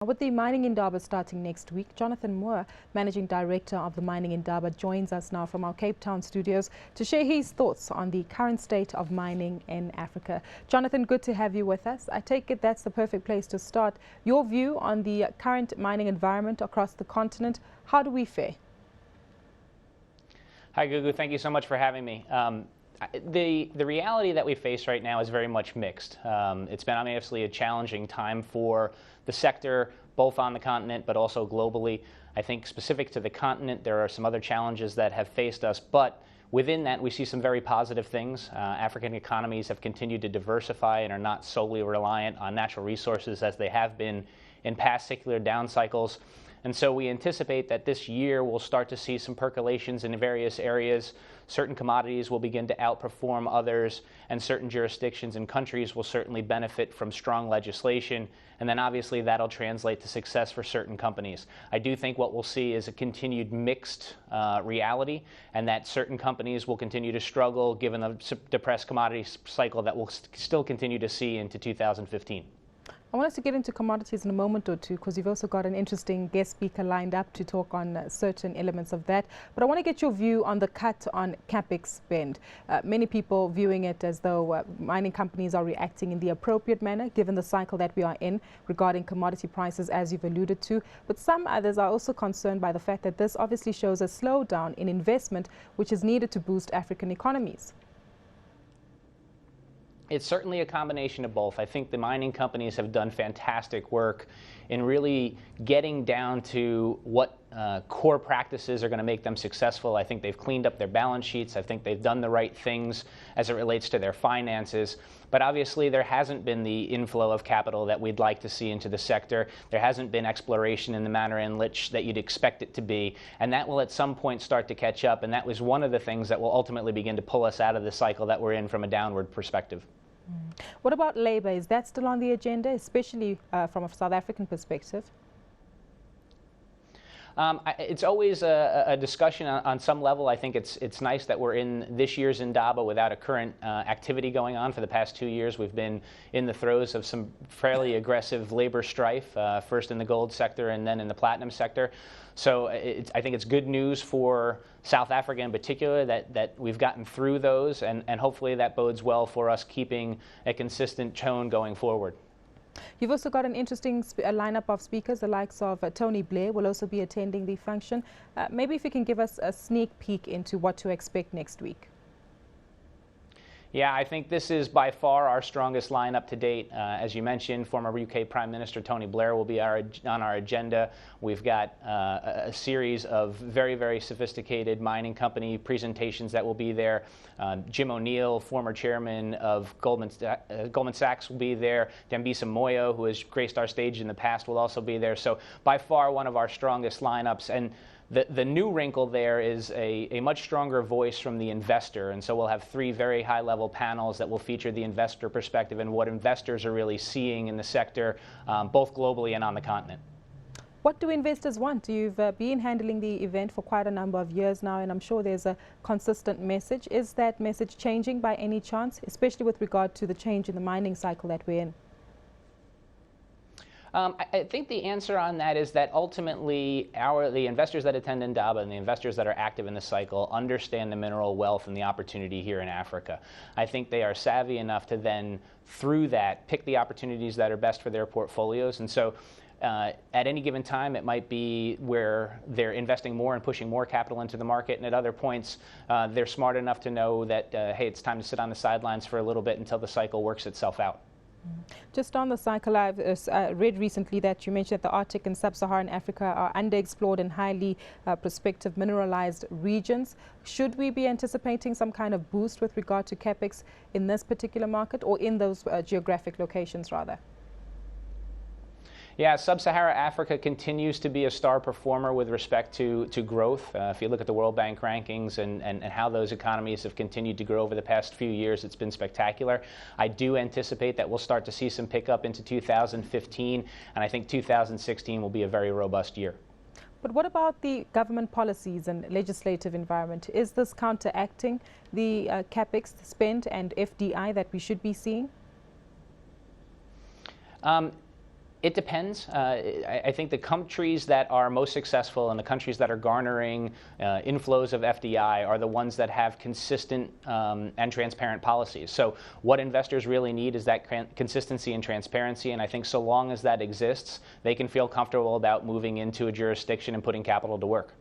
With the Mining Indaba starting next week, Jonathan Moore, Managing Director of the Mining Indaba, joins us now from our Cape Town studios to share his thoughts on the current state of mining in Africa. Jonathan, good to have you with us. I take it that's the perfect place to start. Your view on the current mining environment across the continent. How do we fare? Hi, Gugu. Thank you so much for having me. The reality that we face right now is very much mixed. It's been obviously a challenging time for the sector, both on the continent but also globally. I think specific to the continent, there are some other challenges that have faced us, but within that, we see some very positive things. African economies have continued to diversify and are not solely reliant on natural resources as they have been in past secular down cycles. And so we anticipate that this year we'll start to see some percolations in various areas. Certain commodities will begin to outperform others, and certain jurisdictions and countries will certainly benefit from strong legislation. And then obviously that'll translate to success for certain companies. I do think what we'll see is a continued mixed reality, and that certain companies will continue to struggle given the depressed commodity cycle that we'll still continue to see into 2015. I want us to get into commodities in a moment or two, because you've also got an interesting guest speaker lined up to talk on certain elements of that. But I want to get your view on the cut on capex spend. Many people viewing it as though mining companies are reacting in the appropriate manner, given the cycle that we are in regarding commodity prices, as you've alluded to. But some others are also concerned by the fact that this obviously shows a slowdown in investment, which is needed to boost African economies. It's certainly a combination of both. I think the mining companies have done fantastic work in really getting down to what core practices are going to make them successful. I think they've cleaned up their balance sheets. I think they've done the right things as it relates to their finances. But obviously there hasn't been the inflow of capital that we'd like to see into the sector. There hasn't been exploration in the manner in which that you'd expect it to be. And that will at some point start to catch up. And that was one of the things that will ultimately begin to pull us out of the cycle that we're in from a downward perspective. What about labor? Is that still on the agenda, especially from a South African perspective? It's always a discussion on some level. I think it's nice that we're in this year's Indaba without a current activity going on. For the past 2 years, we've been in the throes of some fairly aggressive labor strife, first in the gold sector and then in the platinum sector. So I think it's good news for South Africa in particular that we've gotten through those, and hopefully that bodes well for us keeping a consistent tone going forward. You've also got an interesting lineup of speakers. The likes of Tony Blair will also be attending the function. Maybe if you can give us a sneak peek into what to expect next week. Yeah, I think this is by far our strongest lineup to date. As you mentioned, former UK Prime Minister Tony Blair will be on our agenda. We've got a series of very, very sophisticated mining company presentations that will be there. Jim O'Neill, former chairman of Goldman Sachs, will be there. Dambisa Moyo, who has graced our stage in the past, will also be there. So by far one of our strongest lineups. And the new wrinkle there is a much stronger voice from the investor, and so we'll have 3 very high-level panels that will feature the investor perspective and what investors are really seeing in the sector, both globally and on the continent. What do investors want? You've been handling the event for quite a number of years now, and I'm sure there's a consistent message. Is that message changing by any chance, especially with regard to the change in the mining cycle that we're in? I think the answer on that is that ultimately the investors that attend Indaba and the investors that are active in the cycle understand the mineral wealth and the opportunity here in Africa. I think they are savvy enough to then, through that, pick the opportunities that are best for their portfolios. And so at any given time, it might be where they're investing more and pushing more capital into the market, and at other points, they're smart enough to know that, hey, it's time to sit on the sidelines for a little bit until the cycle works itself out. Just on the cycle, I've read recently that you mentioned that the Arctic and Sub-Saharan Africa are underexplored and highly prospective mineralized regions. Should we be anticipating some kind of boost with regard to capex in this particular market, or in those geographic locations rather? Yeah, Sub-Saharan Africa continues to be a star performer with respect to growth. If you look at the World Bank rankings and how those economies have continued to grow over the past few years, it's been spectacular. I do anticipate that we'll start to see some pickup into 2015, and I think 2016 will be a very robust year. But what about the government policies and legislative environment? Is this counteracting the capex spend and FDI that we should be seeing? It depends. I think the countries that are most successful and the countries that are garnering inflows of FDI are the ones that have consistent and transparent policies. So what investors really need is that consistency and transparency, and I think so long as that exists, they can feel comfortable about moving into a jurisdiction and putting capital to work.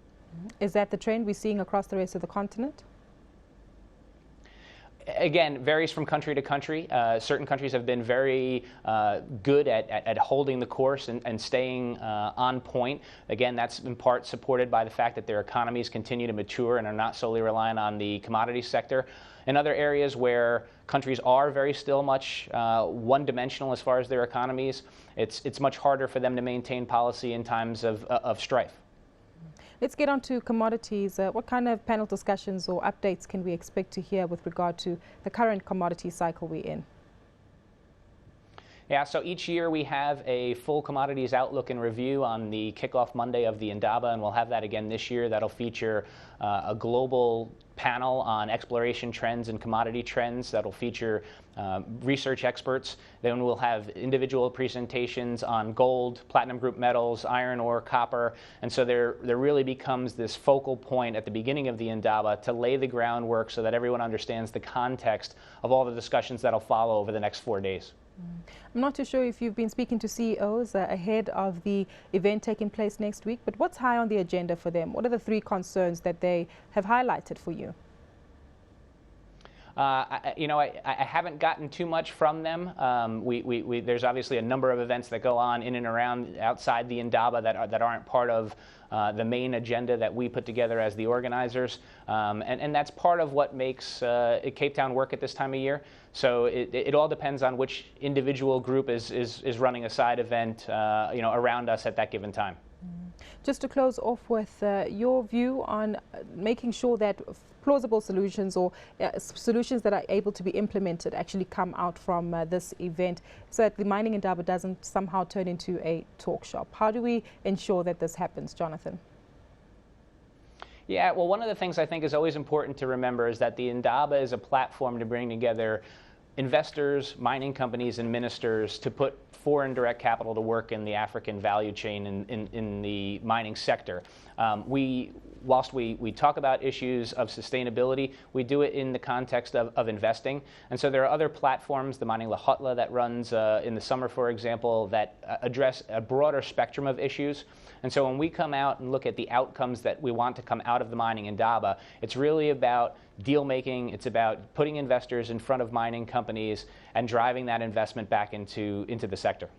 Is that the trend we're seeing across the rest of the continent? Again, varies from country to country. Certain countries have been very good at holding the course and staying on point. Again, that's in part supported by the fact that their economies continue to mature and are not solely reliant on the commodities sector. In other areas where countries are very still much one-dimensional as far as their economies, it's much harder for them to maintain policy in times of strife. Let's get on to commodities. What kind of panel discussions or updates can we expect to hear with regard to the current commodity cycle we're in? Yeah, so each year we have a full commodities outlook and review on the kickoff Monday of the Indaba, and we'll have that again this year. That'll feature a global panel on exploration trends and commodity trends that'll feature research experts. Then we'll have individual presentations on gold, platinum group metals, iron ore, copper, and so there really becomes this focal point at the beginning of the Indaba to lay the groundwork so that everyone understands the context of all the discussions that'll follow over the next 4 days. I'm not too sure if you've been speaking to CEOs ahead of the event taking place next week, but what's high on the agenda for them? What are the 3 concerns that they have highlighted for you? I haven't gotten too much from them. There's obviously a number of events that go on in and around outside the Indaba that aren't part of the main agenda that we put together as the organizers, and that's part of what makes Cape Town work at this time of year. So it all depends on which individual group is running a side event, around us at that given time. Just to close off with your view on making sure that plausible solutions or solutions that are able to be implemented actually come out from this event so that the Mining Indaba doesn't somehow turn into a talk shop. How do we ensure that this happens, Jonathan? Yeah, well, one of the things I think is always important to remember is that the Indaba is a platform to bring together investors, mining companies, and ministers to put foreign direct capital to work in the African value chain in the mining sector. Whilst we talk about issues of sustainability, we do it in the context of investing. And so there are other platforms, the Mining Lahotla that runs in the summer, for example, that address a broader spectrum of issues. And so when we come out and look at the outcomes that we want to come out of the Mining Indaba, it's really about deal making, it's about putting investors in front of mining companies and driving that investment back into the sector.